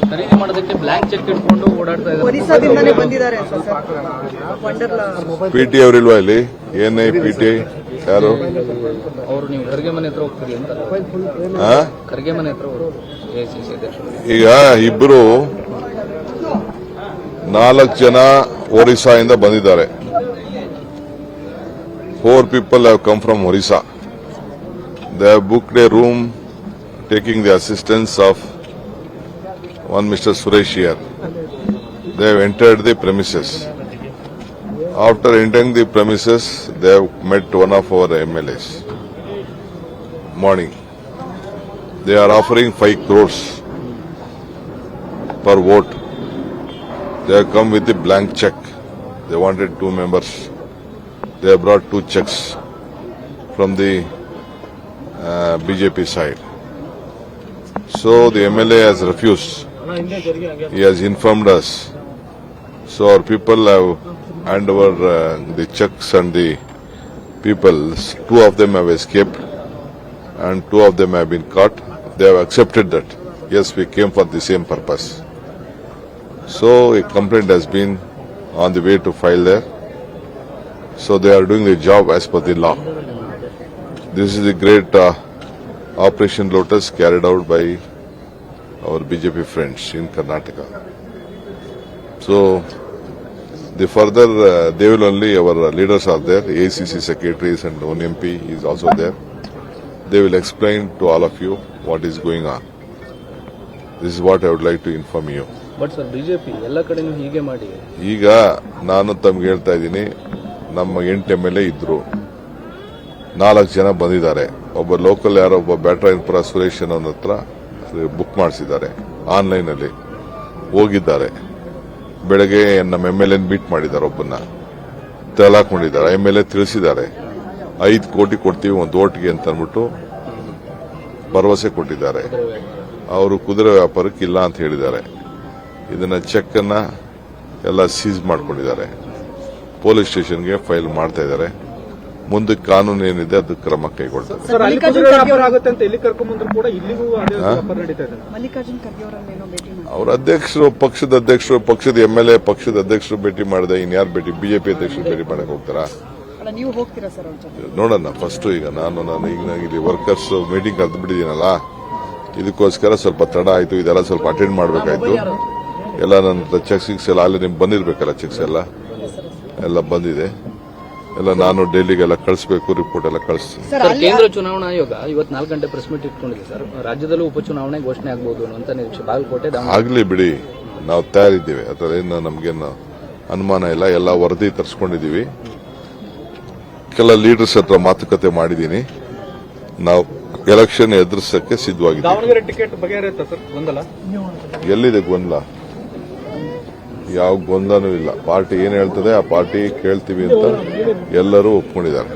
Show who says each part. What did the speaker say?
Speaker 1: ಖರೀದಿ ಮಾಡೋದಕ್ಕೆ blank cheque ಇಟ್ಕೊಂಡು ಓಡಾಡ್ತಾ ಇದ್ದಾರೆ.
Speaker 2: ಒರಿಸ್ಸಾದಿಂದಲೇ ಬಂದಿದ್ದಾರೆ
Speaker 3: ಪಿಟಿ ಅವರಿಲ್ವಾ ಇಲ್ಲಿ? ಏನೇ ಪಿಟಿ ಯಾರು
Speaker 1: ಅವರು? ನೀವು ಖರ್ಗೆ ಮನೆ ಹತ್ರ ಹೋಗ್ತೀರಿ ಅಂತ. ಖರ್ಗೆ ಮನೆ ಹತ್ರ ಎಐಸಿಸಿ ಅಧ್ಯಕ್ಷರು.
Speaker 3: ಈಗ ಇಬ್ರು 4 ಜನ ಒರಿಸ್ಸಾದಿಂದ ಬಂದಿದ್ದಾರೆ. 4 people have come from Orissa. They have booked a room taking the assistance of one Mr. Suresh here. They have entered the premises. After entering the premises, they have met one of our MLAs. Morning. They are offering 5 crores per vote. They have come with a blank check. They wanted 2 members. They have brought 2 checks from the BJP side. So the MLA has refused. He has informed us. So our people have handed over the checks and the people. 2 of them have escaped and 2 of them have been caught. They have accepted that. Yes, we came for the same purpose. So a complaint has been on the way to file there. So they are doing the job as per the law. This is the great Operation Lotus carried out by our BJP friends in Karnataka. So the further they will only, our leaders are there, ACC secretaries and one MP is also there. They will explain to all of you what is going on. This is what I would like to inform you.
Speaker 1: But sir BJP ಎಲ್ಲ ಕಡೆನೂ ಹೀಗೆ ಮಾಡಿ.
Speaker 3: ಈಗ ನಾನು ತಮ್ಗೆ ಹೇಳ್ತಾ ಇದ್ದೀನಿ, ನಮ್ಮ 8 MLA ಇದ್ರು, 4 ಜನ ಬಂದಿದ್ದಾರೆ. ಒಬ್ಬ ಲೋಕಲ್ ಯಾರೋ ಒಬ್ಬ ಬ್ಯಾಟ್ರಾಯನ್ಪುರ ಸುರೇಶ್ ಅನ್ನೋನ ಹತ್ರ ಬುಕ್ ಮಾಡಿಸಿದ್ದಾರೆ, ಆನ್ಲೈನ್ ಅಲ್ಲಿ ಹೋಗಿದ್ದಾರೆ. ಬೆಳಗ್ಗೆ ನಮ್ಮ MLA ಮೀಟ್ ಮಾಡಿದ್ದಾರೆ, ಒಬ್ಬನ್ನ ತಲಾಕೊಂಡಿದ್ದಾರೆ. MLA ತಿಳಿಸಿದ್ದಾರೆ 5 ಕೋಟಿ ಕೊಡ್ತೀವಿ ಒಂದು ಓಟ್ಗೆ ಅಂತ ಅಂದ್ಬಿಟ್ಟು ಭರವಸೆ ಕೊಟ್ಟಿದ್ದಾರೆ. ಅವರು ಕುದುರೆ ವ್ಯಾಪಾರಕ್ಕೆ ಇಲ್ಲ ಅಂತ ಹೇಳಿದ್ದಾರೆ. ಇದನ್ನ ಚೆಕ್ ಅನ್ನ ಎಲ್ಲ ಸೀಸ್ ಮಾಡ್ಕೊಂಡಿದ್ದಾರೆ. ಪೊಲೀಸ್ ಸ್ಟೇಷನ್ಗೆ ಫೈಲ್ ಮಾಡ್ತಾ ಇದ್ದಾರೆ. ಮುಂದಕ್ಕೆ ಕಾನೂನು ಏನಿದೆ ಅದಕ್ಕೆ ಕ್ರಮ ಕೈಗೊಳ್ತಾರೆ. ಅವ್ರ ಅಧ್ಯಕ್ಷರು, ಪಕ್ಷದ ಅಧ್ಯಕ್ಷರು, ಪಕ್ಷದ MLA, ಪಕ್ಷದ ಅಧ್ಯಕ್ಷರು ಭೇಟಿ ಮಾಡಿದೆ. ಇನ್ಯಾರು ಭೇಟಿ? ಬಿಜೆಪಿ ಅಧ್ಯಕ್ಷರು ಭೇಟಿ ಮಾಡಕ್ ಹೋಗ್ತಾರಾ? ನೋಡೋಣ. ಫಸ್ಟ್ ಈಗ ನಾನು ಈಗ ಇಲ್ಲಿ ವರ್ಕರ್ಸ್ ಮೀಟಿಂಗ್ ಕರೆದು ಬಿಟ್ಟಿದ್ದೀನಲ್ಲ, ಇದಕ್ಕೋಸ್ಕರ ಸ್ವಲ್ಪ ತಡ ಆಯ್ತು. ಇದೆಲ್ಲ ಸ್ವಲ್ಪ ಅಟೆಂಡ್ ಮಾಡಬೇಕಾಯ್ತು. ಎಲ್ಲ ನನ್ನ ಚೆಕ್ಸ್ ಎಲ್ಲ ಅಲ್ಲಿ ನಿಮ್ಗೆ ಬಂದಿರಬೇಕಲ್ಲ, ಚೆಕ್ಸ್ ಎಲ್ಲ ಬಂದಿದೆ. ಎಲ್ಲ ನಾನು ಡೆಲ್ಲಿಗೆಲ್ಲ ಕಳಿಸಬೇಕು, ರಿಪೋರ್ಟ್ ಎಲ್ಲ ಕಳಿಸ್ತೀನಿ.
Speaker 1: ಕೇಂದ್ರ ಚುನಾವಣಾ ಆಯೋಗ ಇವತ್ತು 4 ಗಂಟೆ ಪ್ರೆಸ್ ಮೀಟ್ ಇಟ್ಕೊಂಡಿದೆ ಸರ್. ರಾಜ್ಯದಲ್ಲೂ ಉಪಚುನಾವಣೆ ಘೋಷಣೆ ಆಗಬಹುದು ಅಂತ ನಿರೀಕ್ಷೆ. ಬಾಗಲಕೋಟೆ
Speaker 3: ಆಗ್ಲಿ ಬಿಡಿ, ನಾವು ತಯಾರಿದ್ದೇವೆ. ಅದರ ಏನು ನಮ್ಗೇನು ಅನುಮಾನ ಇಲ್ಲ. ಎಲ್ಲ ವರದಿ ತರಿಸ್ಕೊಂಡಿದ್ದೀವಿ. ಕೆಲ ಲೀಡರ್ಸ್ ಹತ್ರ ಮಾತುಕತೆ ಮಾಡಿದ್ದೀನಿ. ನಾವು ಎಲೆಕ್ಷನ್ ಎದುರಿಸಕ್ಕೆ ಸಿದ್ಧವಾಗಿದ್ದೀವಿ.
Speaker 4: ಟಿಕೆಟ್ ಬಗೆಹರಿಯುತ್ತಾ ಸರ್? ಗೊಂದಲ
Speaker 3: ಎಲ್ಲಿದೆ? ಗೊಂದಲ ಯಾವ ಗೊಂದಲನೂ ಇಲ್ಲ. ಪಾರ್ಟಿ ಏನ್ ಹೇಳ್ತದೆ ಆ ಪಾರ್ಟಿ ಕೇಳ್ತೀವಿ ಅಂತ ಎಲ್ಲರೂ ಒಪ್ಕೊಂಡಿದ್ದಾರೆ.